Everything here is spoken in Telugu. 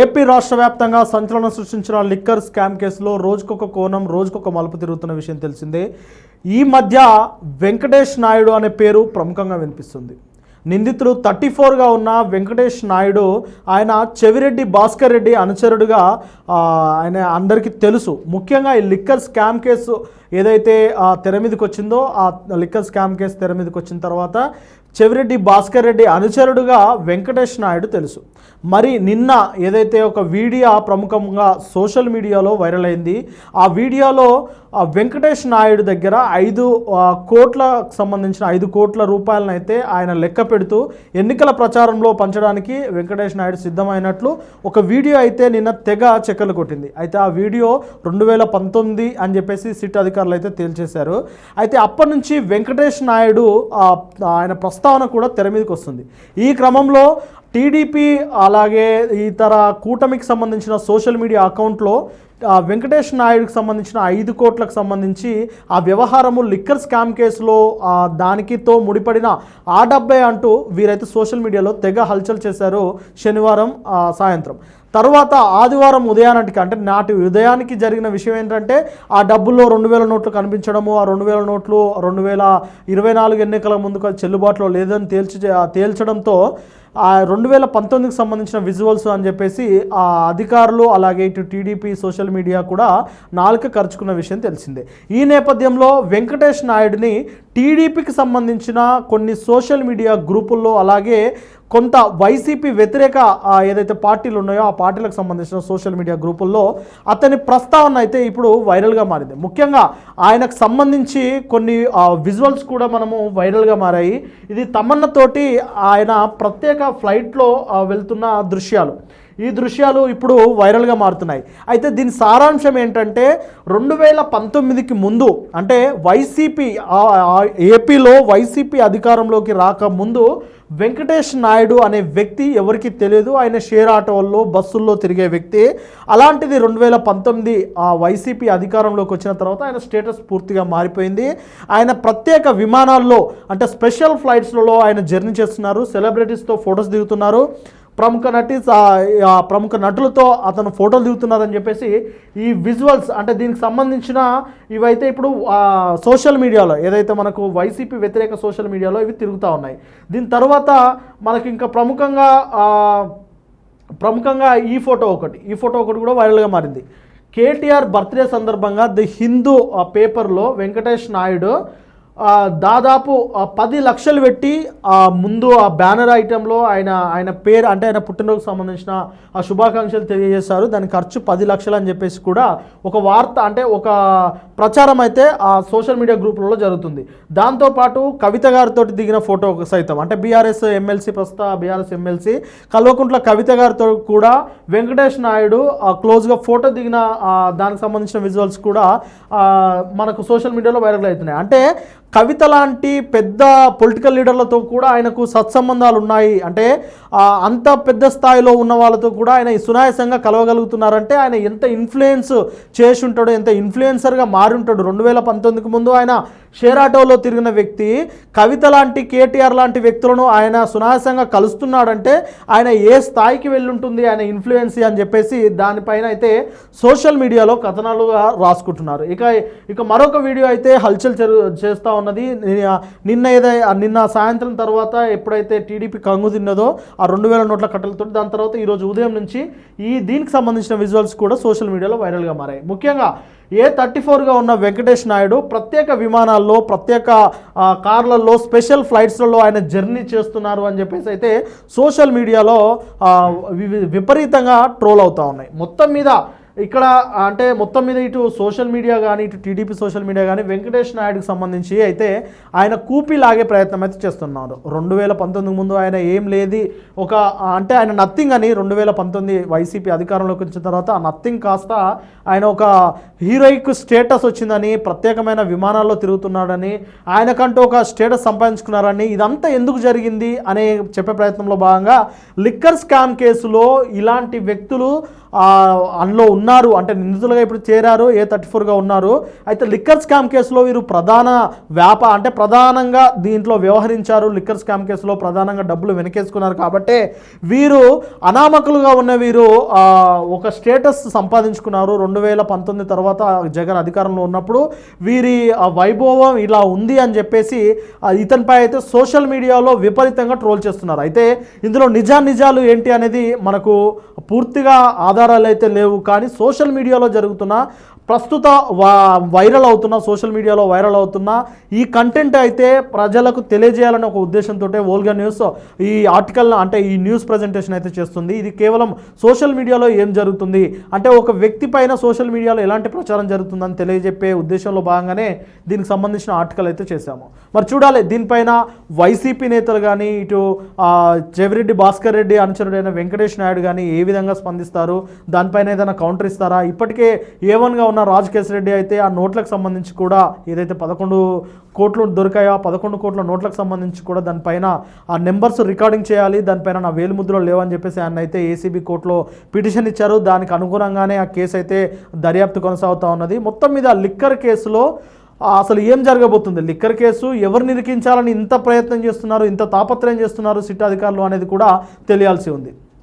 ఏపీ రాష్ట్ర వ్యాప్తంగా సంచలనం సృష్టించిన లిక్కర్ స్కామ్ కేసులో రోజుకొక కోణం రోజుకొక మలుపు తిరుగుతున్న విషయం తెలిసిందే. ఈ మధ్య వెంకటేష్ నాయుడు అనే పేరు ప్రముఖంగా వినిపిస్తుంది. నిందితుడు 34గా ఉన్న వెంకటేష్ నాయుడు ఆయన చెవిరెడ్డి భాస్కర్ రెడ్డి అనుచరుడుగా ఆయన అందరికీ తెలుసు. ముఖ్యంగా ఈ లిక్కర్ స్కామ్ కేసు ఏదైతే తెర మీదకి వచ్చిందో ఆ లిక్కర్ స్కామ్ కేసు తెర మీదకి వచ్చిన తర్వాత చెవిరెడ్డి భాస్కర్ రెడ్డి అనుచరుడుగా వెంకటేష్ నాయుడు తెలుసు. మరి నిన్న ఏదైతే ఒక వీడియో ప్రముఖంగా సోషల్ మీడియాలో వైరల్ అయింది, ఆ వీడియోలో వెంకటేష్ నాయుడు దగ్గర 5 కోట్లకు సంబంధించిన 5 కోట్ల రూపాయలను అయితే ఆయన లెక్క పెడుతూ ఎన్నికల ప్రచారంలో పంచడానికి వెంకటేష్ నాయుడు సిద్ధమైనట్లు ఒక వీడియో అయితే నిన్న తెగ చెక్కలు కొట్టింది. అయితే ఆ వీడియో 2019 అని చెప్పేసి సిట్ అధికారులు అయితే తేల్చేశారు. అయితే అప్పటి నుంచి వెంకటేష్ నాయుడు ఆయన ప్రస్తావన కూడా తెర మీదకి వస్తుంది. ఈ క్రమంలో టీడీపీ అలాగే ఇతర కూటమికి సంబంధించిన సోషల్ మీడియా అకౌంట్లో వెంకటేష్ నాయుడుకి సంబంధించిన 5 కోట్లకు సంబంధించి ఆ వ్యవహారము లిక్కర్ స్కామ్ కేసులో దానికితో ముడిపడిన ఆ డబ్బే అంటూ వీరైతే సోషల్ మీడియాలో తెగ హల్చల్ చేశారు శనివారం సాయంత్రం. తర్వాత ఆదివారం ఉదయానికి అంటే నాటి ఉదయానికి జరిగిన విషయం ఏంటంటే ఆ డబ్బుల్లో 2000 నోట్లు కనిపించడము, ఆ 2000 నోట్లు 2024 ఎన్నికల ముందుకు చెల్లుబాటులో లేదని తేల్చడంతో 2019కి సంబంధించిన విజువల్స్ అని చెప్పేసి ఆ అధికారులు అలాగే ఇటు టీడీపీ సోషల్ మీడియా కూడా నాలుక ఖర్చుకున్న విషయం తెలిసిందే. ఈ నేపథ్యంలో వెంకటేష్ నాయుడిని టీడీపీకి సంబంధించిన కొన్ని సోషల్ మీడియా గ్రూపుల్లో అలాగే కొంత వైసీపీ వ్యతిరేక ఏదైతే పార్టీలు ఉన్నాయో ఆ పార్టీలకు సంబంధించిన సోషల్ మీడియా గ్రూపుల్లో అతని ప్రస్తావన అయితే ఇప్పుడు వైరల్గా మారింది. ముఖ్యంగా ఆయనకు సంబంధించి కొన్ని విజువల్స్ కూడా మనము వైరల్గా మారాయి. ఇది తమన్నతోటి ఆయన ప్రత్యేక ఫ్లైట్లో వెళ్తున్న దృశ్యాలు. ఈ దృశ్యాలు ఇప్పుడు వైరల్గా మారుతున్నాయి. అయితే దీని సారాంశం ఏంటంటే 2019కి ముందు అంటే వైసీపీ ఏపీలో వైసీపీ అధికారంలోకి రాకముందు వెంకటేష్ నాయుడు అనే వ్యక్తి ఎవరికి తెలియదు. ఆయన షేర్ ఆటోల్లో బస్సుల్లో తిరిగే వ్యక్తి. అలాంటిది 2019 వైసీపీ అధికారంలోకి వచ్చిన తర్వాత ఆయన స్టేటస్ పూర్తిగా మారిపోయింది. ఆయన ప్రత్యేక విమానాల్లో అంటే స్పెషల్ ఫ్లైట్స్లలో ఆయన జర్నీ చేస్తున్నారు. సెలబ్రిటీస్తో ఫొటోస్ దిగుతున్నారు. ప్రముఖ నటులతో అతను ఫోటోలు దిగుతున్నారని చెప్పేసి ఈ విజువల్స్ అంటే దీనికి సంబంధించిన ఇవైతే ఇప్పుడు సోషల్ మీడియాలో ఏదైతే మనకు వైసీపీ వ్యతిరేక సోషల్ మీడియాలో ఇవి తిరుగుతూ ఉన్నాయి. దీని తర్వాత మనకి ఇంకా ప్రముఖంగా ఈ ఫోటో ఒకటి కూడా వైరల్గా మారింది. కేటీఆర్ బర్త్డే సందర్భంగా ది హిందూ పేపర్లో వెంకటేష్ నాయుడు దాదాపు 10 లక్షలు పెట్టి ముందు ఆ బ్యానర్ ఐటెంలో ఆయన పేరు అంటే ఆయన పుట్టినరోజుకు సంబంధించిన ఆ శుభాకాంక్షలు తెలియజేశారు. దాని ఖర్చు 10 లక్షలు అని చెప్పేసి కూడా ఒక వార్త అంటే ఒక ప్రచారం అయితే ఆ సోషల్ మీడియా గ్రూపులలో జరుగుతుంది. దాంతోపాటు కవిత గారితో దిగిన ఫోటో సైతం అంటే బీఆర్ఎస్ ఎమ్మెల్సీ ప్రస్తుత బీఆర్ఎస్ ఎమ్మెల్సీ కల్వకుంట్ల కవిత గారితో కూడా వెంకటేష్ నాయుడు క్లోజ్గా ఫోటో దిగిన దానికి సంబంధించిన విజువల్స్ కూడా మనకు సోషల్ మీడియాలో వైరల్ అవుతున్నాయి. అంటే కవిత లాంటి పెద్ద పొలిటికల్ లీడర్లతో కూడా ఆయనకు సత్సంబంధాలు ఉన్నాయి. అంటే అంత పెద్ద స్థాయిలో ఉన్న వాళ్ళతో కూడా ఆయన సునాయాసంగా కలవగలుగుతున్నారంటే ఆయన ఎంత ఇన్ఫ్లుయెన్స్ చేసి ఉంటాడో, ఎంత ఇన్ఫ్లుయెన్సర్గా మారి ఉంటాడు. 2019కి ముందు ఆయన షేర్ ఆటోలో తిరిగిన వ్యక్తి కవిత లాంటి కేటీఆర్ లాంటి వ్యక్తులను ఆయన సునాయాసంగా కలుస్తున్నాడంటే ఆయన ఏ స్థాయికి వెళ్ళుంటుంది ఆయన ఇన్ఫ్లుయెన్స్ అని చెప్పేసి దానిపైన అయితే సోషల్ మీడియాలో కథనాలుగా రాసుకుంటున్నారు. ఇక మరొక వీడియో అయితే హల్చల్ చేస్తూ ఉన్నది. నిన్న సాయంత్రం తర్వాత ఎప్పుడైతే టీడీపీ కంగు తిన్నదో ఆ 2000 నోట్ల కట్టలతో దాని తర్వాత ఈరోజు ఉదయం నుంచి దీనికి సంబంధించిన విజువల్స్ కూడా సోషల్ మీడియాలో వైరల్గా మారాయి. ముఖ్యంగా A34గా ఉన్న వెంకటేష్ నాయుడు ప్రత్యేక విమానాల్లో ప్రత్యేక కార్లలో స్పెషల్ ఫ్లైట్స్లలో ఆయన జర్నీ చేస్తున్నారు అని చెప్పేసి అయితే సోషల్ మీడియాలో విపరీతంగా ట్రోల్ అవుతూ ఉన్నాయి. మొత్తం మీద ఇటు సోషల్ మీడియా కానీ ఇటు టీడీపీ సోషల్ మీడియా కానీ వెంకటేష్ నాయుడుకి సంబంధించి అయితే ఆయన కూపి లాగే ప్రయత్నం అయితే చేస్తున్నారు. 2019 ముందు ఆయన ఏం లేదు అంటే ఆయన నథింగ్ అని 2019 వైసీపీ అధికారంలోకి వచ్చిన తర్వాత ఆ నథింగ్ కాస్త ఆయన ఒక హీరోయిక్ స్టేటస్ వచ్చిందని, ప్రత్యేకమైన విమానాల్లో తిరుగుతున్నాడని, ఆయనకంటూ ఒక స్టేటస్ సంపాదించుకున్నారని, ఇదంతా ఎందుకు జరిగింది అనే చెప్పే ప్రయత్నంలో భాగంగా లిక్కర్ స్కామ్ కేసులో ఇలాంటి వ్యక్తులు అందులో ఉన్నారు, అంటే నిందితులుగా ఇప్పుడు చేరారు, A34గా ఉన్నారు. అయితే లిక్కర్ స్కామ్ కేసులో వీరు ప్రధానంగా దీంట్లో వ్యవహరించారు. లిక్కర్ స్కామ్ కేసులో ప్రధానంగా డబ్బులు వెనకేసుకున్నారు కాబట్టి వీరు అనామకులుగా ఉన్న వీరు ఒక స్టేటస్ సంపాదించుకున్నారు. 2019 తర్వాత జగన్ అధికారంలో ఉన్నప్పుడు వీరి వైభవం ఇలా ఉంది అని చెప్పేసి ఇతనిపై అయితే సోషల్ మీడియాలో విపరీతంగా ట్రోల్ చేస్తున్నారు. అయితే ఇందులో నిజాలు ఏంటి అనేది మనకు పూర్తిగా ఆధారాలు అయితే లేవు. కానీ సోషల్ మీడియాలో జరుగుతున్న ప్రస్తుత సోషల్ మీడియాలో వైరల్ అవుతున్న ఈ కంటెంట్ అయితే ప్రజలకు తెలియజేయాలని ఒక ఉద్దేశంతో వోల్గా న్యూస్ ఈ ఆర్టికల్ అంటే ఈ న్యూస్ ప్రజెంటేషన్ అయితే చేస్తుంది. ఇది కేవలం సోషల్ మీడియాలో ఏం జరుగుతుంది అంటే ఒక వ్యక్తి పైన సోషల్ మీడియాలో ఎలాంటి ప్రచారం జరుగుతుందని తెలియజెప్పే ఉద్దేశంలో భాగంగానే దీనికి సంబంధించిన ఆర్టికల్ అయితే చేశాము. మరి చూడాలి దీనిపైన వైసీపీ నేతలు కానీ ఇటు చెవిరెడ్డి భాస్కర్ రెడ్డి అనుచరుడైన వెంకటేష్ నాయుడు కానీ ఏ విధంగా స్పందిస్తారు, దానిపైన ఏదైనా కౌంటర్ ఇస్తారా. ఇప్పటికే A1గా ఉన్న రాజకేశ్ రెడ్డి అయితే ఆ నోట్లకు సంబంధించి కూడా ఏదైతే 11 కోట్లు దొరికాయో ఆ 11 కోట్ల నోట్లకు సంబంధించి కూడా దానిపైన ఆ నెంబర్స్ రికార్డింగ్ చేయాలి, దానిపైన నా వేలిముద్రలు లేవని చెప్పేసి ఆయన అయితే ఏసీబీ కోర్టులో పిటిషన్ ఇచ్చారు. దానికి అనుగుణంగానే ఆ కేసు అయితే దర్యాప్తు కొనసాగుతూ ఉన్నది. మొత్తం మీద లిక్కర్ కేసులో అసలు ఏం జరగబోతుంది, లిక్కర్ కేసు ఎవరు నిరికించాలని ఇంత ప్రయత్నం చేస్తున్నారు, ఇంత తాపత్రయం చేస్తున్నారు సిట్ అధికారులు అనేది కూడా తెలియాల్సి ఉంది.